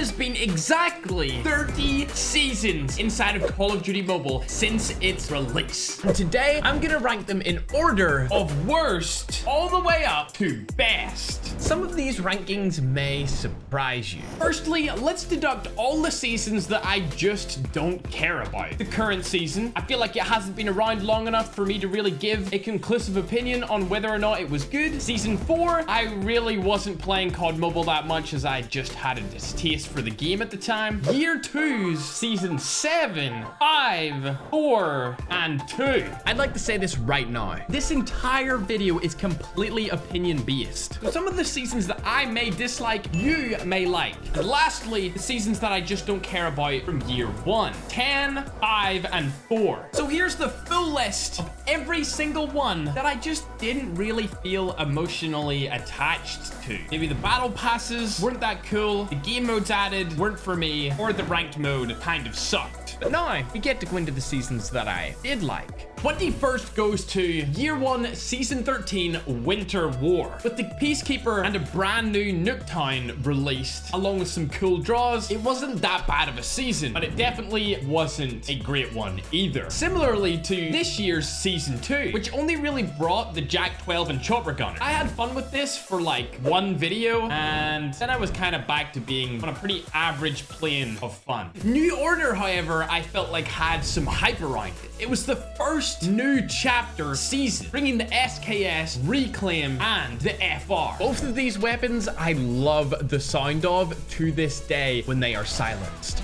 has been exactly 30 seasons inside of Call of Duty Mobile since its release. And today, I'm gonna rank them in order of worst all the way up to best. Some of these rankings may surprise you. Firstly, let's deduct all the seasons that I just don't care about. The current season, I feel like it hasn't been around long enough for me to really give a conclusive opinion on whether or not it was good. Season 4, I really wasn't playing COD Mobile that much as I just had a distaste for the game at the time. Year 2's Season 7, 5, 4, and 2. I'd like to say this right now. This entire video is completely opinion based. So some of the seasons that I may dislike, you may like. And lastly, the seasons that I just don't care about from year 1, 10, 5, and 4. So here's the full list of every single one that I just didn't really feel emotionally attached to. Maybe the battle passes weren't that cool, the game modes added weren't for me, or the ranked mode kind of sucked. But now we get to go into the seasons that I did like. 21st goes to Year 1, Season 13, Winter War. With the Peacekeeper and a brand new Nuketown released, along with some cool draws, it wasn't that bad of a season, but it definitely wasn't a great one either. Similarly to this year's Season 2, which only really brought the Jack 12 and Chopper Gunner. I had fun with this for like one video, and then I was kind of back to being on a pretty average plane of fun. New Order, however, I felt like had some hype around it. It was the first new chapter season, bringing the SKS, Reclaim, and the FR. Both of these weapons I love the sound of to this day when they are silenced.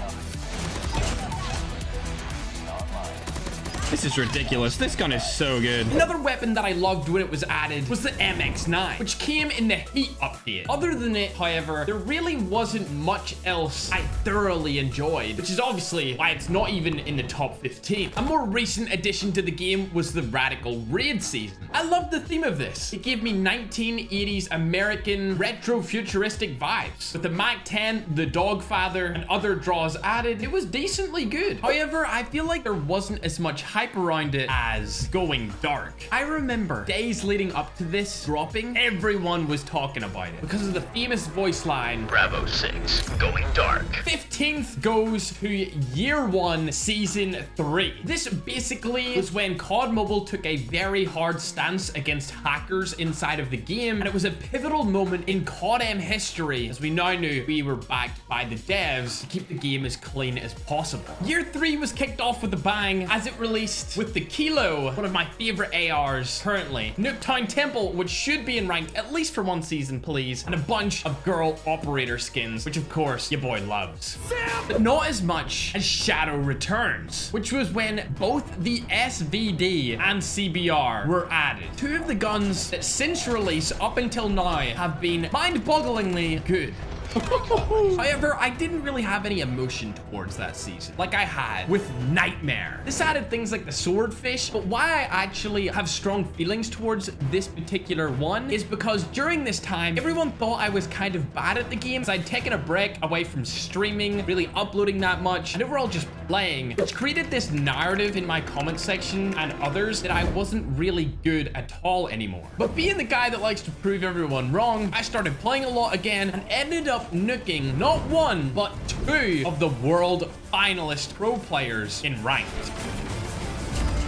This is ridiculous. This gun is so good. Another weapon that I loved when it was added was the MX-9, which came in the Heat update. Other than it, however, there really wasn't much else I thoroughly enjoyed, which is obviously why it's not even in the top 15. A more recent addition to the game was the Radical Raid season. I loved the theme of this. It gave me 1980s American retro futuristic vibes. With the MAC-10, the Dogfather, and other draws added, it was decently good. However, I feel like there wasn't as much hype around it as Going Dark. I remember days leading up to this dropping, everyone was talking about it because of the famous voice line, Bravo 6, Going Dark. 15th goes to Year 1, Season 3. This basically was when COD Mobile took a very hard stance against hackers inside of the game, and it was a pivotal moment in CODM history, as we now knew we were backed by the devs to keep the game as clean as possible. Year 3 was kicked off with a bang as it released with the Kilo, one of my favorite ARs currently, Nuketown Temple, which should be in ranked at least for one season, please, and a bunch of girl operator skins, which of course your boy loves. But not as much as Shadow Returns, which was when both the SVD and CBR were added. Two of the guns that since release up until now have been mind-bogglingly good. However, I didn't really have any emotion towards that season like I had with Nightmare. This added things like the Swordfish, but why I actually have strong feelings towards this particular one is because during this time, everyone thought I was kind of bad at the game, as I'd taken a break away from streaming, really uploading that much, and overall just playing, which created this narrative in my comment section and others that I wasn't really good at all anymore. But being the guy that likes to prove everyone wrong, I started playing a lot again and ended up nuking not one, but two of the world finalist pro players in ranked.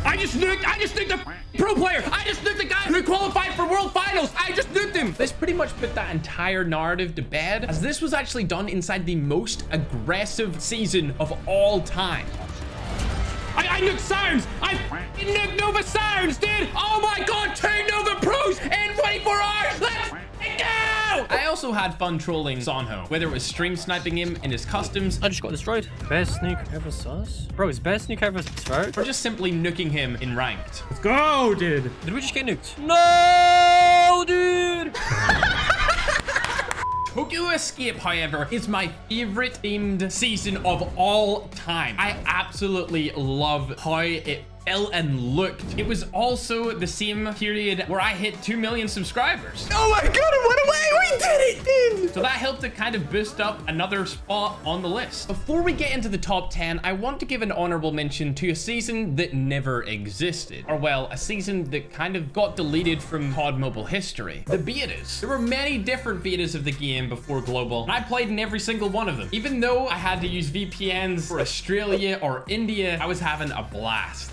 I just nuked the pro player. I just nuked the guy who qualified for world finals. I just nuked him. This pretty much put that entire narrative to bed, as this was actually done inside the most aggressive season of all time. I nuked Sounds. I nuked Nova Sounds, dude. Oh my God, 2 Nova Pros in 24 hours. Let's go. I also had fun trolling Sonho, whether it was stream sniping him in his customs. I just got destroyed. Best nuke ever sus? Bro, is best nuke ever Ferg? Or just simply nuking him in ranked. Let's go, dude. Did we just get nuked? No, dude. Tokyo Escape, however, is my favorite themed season of all time. I absolutely love how it felt and looked. It was also the same period where I hit 2 million subscribers. Oh my god, it went away! We did it, dude! So that helped to kind of boost up another spot on the list. Before we get into the top 10, I want to give an honorable mention to a season that never existed. Or well, a season that kind of got deleted from COD Mobile history. The betas. There were many different betas of the game before global, and I played in every single one of them. Even though I had to use VPNs for Australia or India, I was having a blast.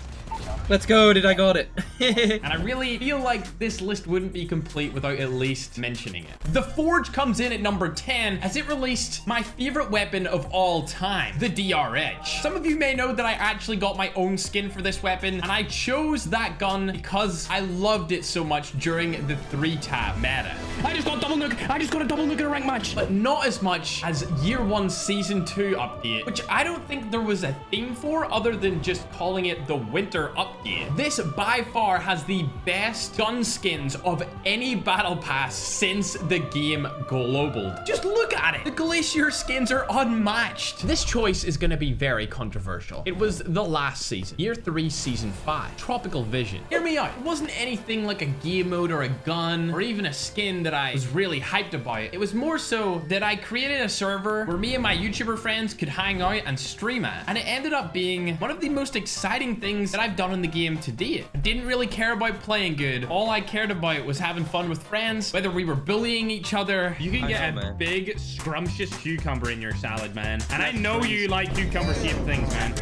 Let's go, dude, I got it. And I really feel like this list wouldn't be complete without at least mentioning it. The Forge comes in at number 10 as it released my favorite weapon of all time, the DR Edge. Some of you may know that I actually got my own skin for this weapon, and I chose that gun because I loved it so much during the 3-tab meta. I just got double nuke. I just got a double nuke in a rank match. But not as much as Year 1 Season 2 update, which I don't think there was a theme for other than just calling it the Winter Update. This by far has the best gun skins of any battle pass since the game global. Just look at it. The Glacier skins are unmatched. This choice is going to be very controversial. It was the last season, Year 3 Season 5, Tropical Vision. Hear me out. It wasn't anything like a game mode or a gun or even a skin that I was really hyped about. It was more so that I created a server where me and my YouTuber friends could hang out and stream at, and it ended up being one of the most exciting things that I've done in the game to date. I didn't really care about playing good. All I cared about was having fun with friends, whether we were bullying each other. You can get a big scrumptious cucumber in your salad, man. And I know you like cucumber shaped things, man.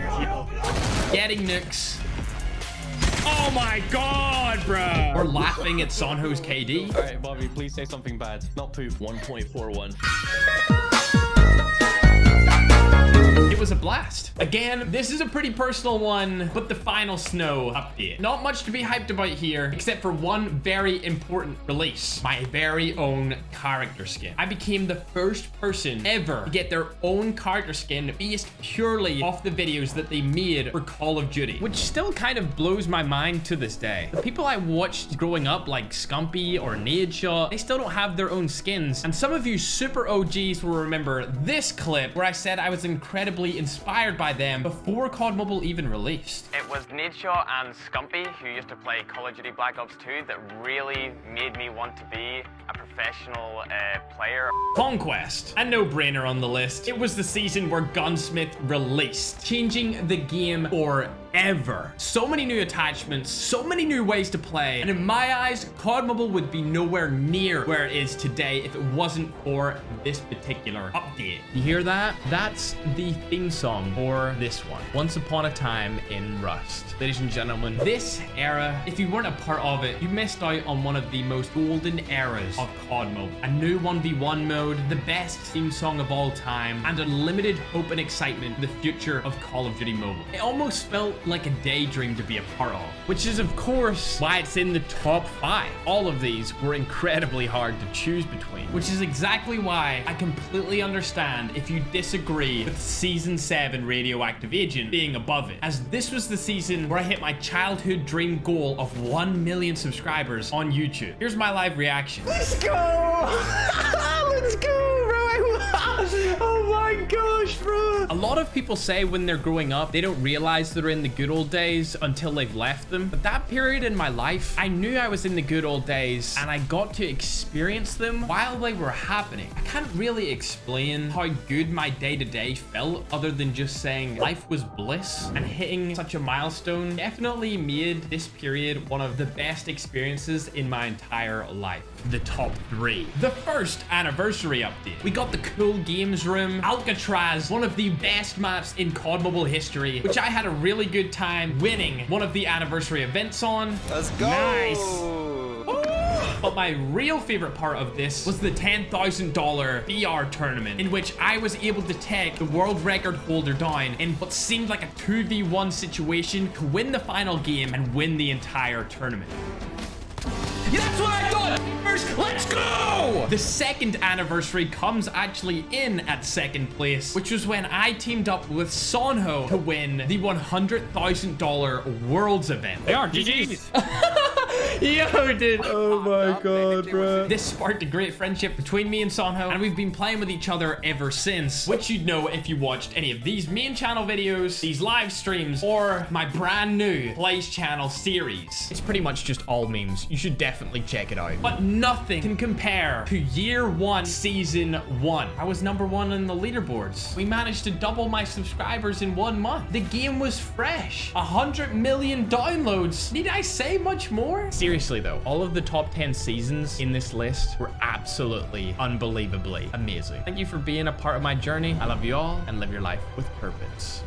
Getting nukes. Oh my god, bro. Or laughing at Sonho's KD. All right, Bobby, please say something bad. Not poop. 1.41. It was a blast. Again, this is a pretty personal one, but the final snow update. Not much to be hyped about here, except for one very important release. My very own character skin. I became the first person ever to get their own character skin based purely off the videos that they made for Call of Duty, which still kind of blows my mind to this day. The people I watched growing up, like Scumpy or Nadeshot, they still don't have their own skins. And some of you super OGs will remember this clip where I said I was incredibly inspired by them before COD Mobile even released. It was Nadeshot and Scumpy, who used to play Call of Duty Black Ops 2, that really made me want to be a professional player. Conquest, a no-brainer on the list. It was the season where Gunsmith released, changing the game forever. So many new attachments, so many new ways to play, and in my eyes, COD Mobile would be nowhere near where it is today if it wasn't for this particular update. You hear that? That's the theme song for this one, Once Upon a Time in Rust. Ladies and gentlemen, this era, if you weren't a part of it, you missed out on one of the most golden eras of COD Mobile. A new 1v1 mode, the best theme song of all time, and unlimited hope and excitement for the future of Call of Duty Mobile. It almost felt like a daydream to be a part of, which is of course why it's in the top 5. All of these were incredibly hard to choose between, which is exactly why I completely understand if you disagree with Season 7 Radioactive Agent being above it, as this was the season where I hit my childhood dream goal of 1 million subscribers on YouTube. Here's my live reaction. Let's go! Let's go, bro! Oh my gosh, bro! A lot of people say when they're growing up, they don't realize they're in the good old days until they've left them. But that period in my life, I knew I was in the good old days and I got to experience them while they were happening. I can't really explain how good my day-to-day felt other than just saying life was bliss, and hitting such a milestone definitely made this period one of the best experiences in my entire life. The top 3. The first anniversary update. We got the cool games room, Alcatraz, one of the best maps in COD Mobile history, which I had a really good time winning one of the anniversary events on. Let's go! Nice! But my real favorite part of this was the $10,000 BR tournament, in which I was able to take the world record holder down in what seemed like a 2v1 situation to win the final game and win the entire tournament. That's what I thought! First, let's go! The second anniversary comes actually in at second place, which was when I teamed up with Sonho to win the $100,000 Worlds event. They are GG's. Yo, dude. Oh my god, bro. This sparked a great friendship between me and Sonho, and we've been playing with each other ever since, which you'd know if you watched any of these main channel videos, these live streams, or my brand new Plays channel series. It's pretty much just all memes. You should definitely check it out. But nothing can compare to year 1, season 1. I was #1 in the leaderboards. We managed to double my subscribers in 1 month. The game was fresh. 100 million downloads. Need I say much more? Seriously though, all of the top 10 seasons in this list were absolutely unbelievably amazing. Thank you for being a part of my journey. I love you all and live your life with purpose.